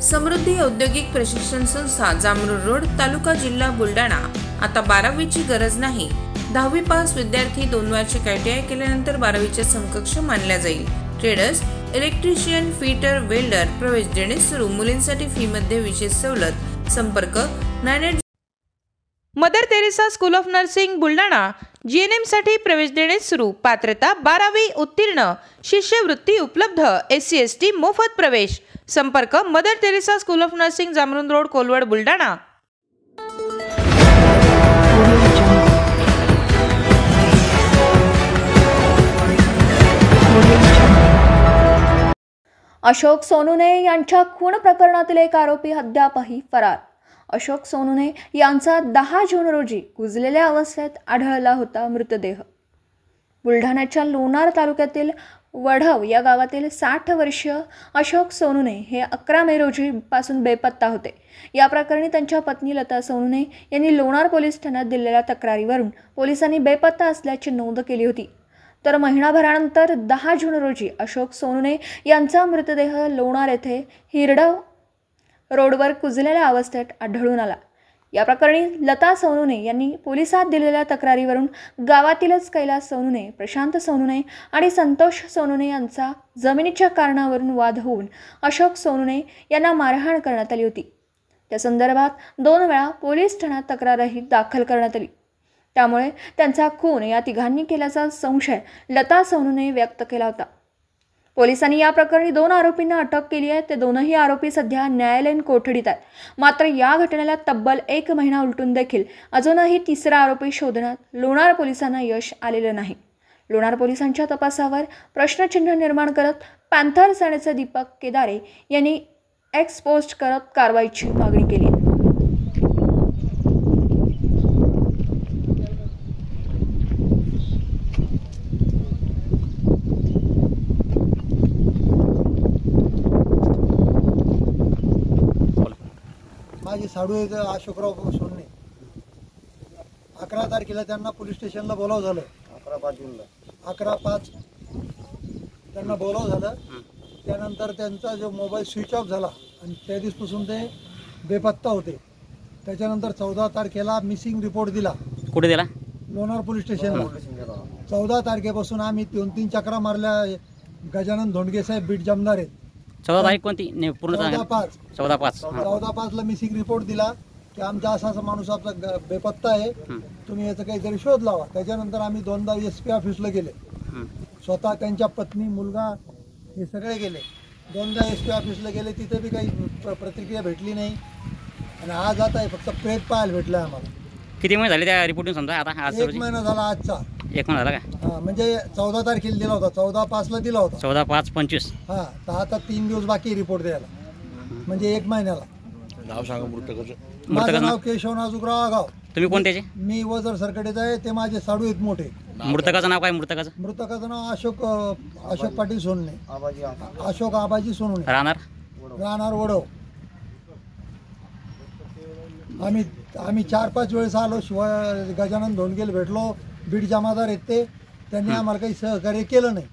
समृद्धी औद्योगिक प्रशिक्षण संस्था जामरूड रोड तालुका जिल्हा बुलढाणा। आता 12वीची गरज नाही। 10वी पास विद्यार्थी 2 वार्षिक ITI केल्यानंतर 12वीच्या समकक्ष मानल्या जाईल। ट्रेडर्स, इलेक्ट्रिशियन, फिटर, वेल्डर प्रवेश देणे सुरू। मुलींसाठी फी मध्ये विशेष सवलत। संपर्क 98 Mother Teresa school of nursing Buldhana. GNM साठी प्रवेश देणे सुरू। पात्रता 12वी उत्तीर्ण। शिष्यवृत्ती उपलब्ध। SC ST मोफत प्रवेश। संपर्क Mother Teresa school of nursing Jamrun road Kolwad Buldhana. Ashok Sonune यांच्या खून प्रकरणातील एक आरोपी अद्यापही फरार। अशोक सोनुने यांचा 10 जून रोजी कुजलेल्या अवस्थेत आढळला होता मृतदेह। बुलढाण्याच्या लोणार तालुक्यातील वढव या गावातील 60 वर्षीय अशोक सोनुने हे 11 मे रोजी पासून बेपत्ता होते। या प्रकरणी त्यांच्या पत्नी लता सोनुने यांनी लोणार पोलीस ठाण्यात दिलेल्या तक्रारीवरून पोलिसांनी बेपत्ता असल्याची नोंद केली होती। तर महिनाभरानंतर 10 जून रोजी अशोक सोनुने यांचा मृतदेह लोणार येथे हिरडव रोडवर कुजलेल्या अवस्थेत आढळून आला। या प्रकरणी लता सोनुने यांनी पोलिसात दिलेल्या तक्रारीवरून गावातीलच कैलास सोनुने, प्रशांत सोनुने आणि संतोष सोनुने यांचा जमिनीच्या कारणावरून वाद होऊन अशोक सोनुने यांना मारहाण करण्यात आली होती। त्या संदर्भात 2 वेळा पोलीस ठाण्यात तक्रारही दाखल करण्यात आली। त्यामुळे त्यांचा खून या तिघांनी केल्याचा संशय लता सोनुने व्यक्त केला होता। पोलिसांनी या प्रकरणी 2 आरोपींना अटक केली आहे। ते दोनही आरोपी सध्या न्यायालयीन कोठडीत आहेत। मात्र या घटनेला तब्बल 1 महिना उलटून देखील अजूनही तिसरा आरोपी शोधण्यात लोणार पोलिसांना यश आलेलं नाही। लोणार पोलिसांच्या तपासावर प्रश्नचिन्ह निर्माण करत पॅन्थर सेनेचे दीपक केदारे यांनी एक्स पोस्ट करत कारवाईची मागणी केली। माझे साडू एक अशोकराव सोनने 11 तारखेला त्यांना पोलीस स्टेशनला बोलावं झालं। 11/5 त्यांना बोलावं झालं। त्यानंतर त्यांचा जो मोबाईल स्विच ऑफ झाला आणि त्या दिवसापासून ते बेपत्ता होते। त्याच्यानंतर 14 तारखेला मिसिंग रिपोर्ट दिला। कुठे दिला? लोणार पोलीस स्टेशनला। 14 तारखेपासून आम्ही 3-3 चक्रा मारल्या। गजानन धोंडगे साहेब बीट जमदार आहेत। 14 तारीख कोणती? पूर्ण 14/5 ला मिसिंग रिपोर्ट दिला की आमचा असा माणूस आपला बेपत्ता आहे, तुम्ही याचा काहीतरी शोध लावा। त्याच्यानंतर आम्ही 2दा SP ऑफिसला गेले। स्वतः त्यांच्या पत्नी, मुलगा हे सगळे गेले। 2दा SP ऑफिसला गेले, तिथे बी काही प्रतिक्रिया भेटली नाही। आणि आज आता फक्त प्रेत पाहायला भेटलं आम्हाला। किती महिने झाले त्या रिपोर्टिंग? समजा आता आज 1 महिना झाला आजचा। 1 महिना झाला का? म्हणजे 14 तारखेला दिला होता, 14/5 ला दिला होता। 14/5/25 हा, तर आता 3 दिवस बाकी रिपोर्ट द्यायला, म्हणजे 1 महिन्याला। नाव सांगा मृतकाचं? माझं नाव केशव नाजूकराव आगाव। तुम्ही कोणत्याचे? मी वजर सरकडेचा आहे। ते माझे साडू आहेत मोठे। मृतकाचं नाव काय? मृतकाचं नाव अशोक पाटील सोनने, अशोक आबाजी सोनने, राहणार वडव। आम्ही 4-5 वेळेस आलो। शिवाय गजानन धोंडगेला भेटलो, बीड जमादार आहेत ते, त्यांनी आम्हाला काही सहकार्य केलं नाही।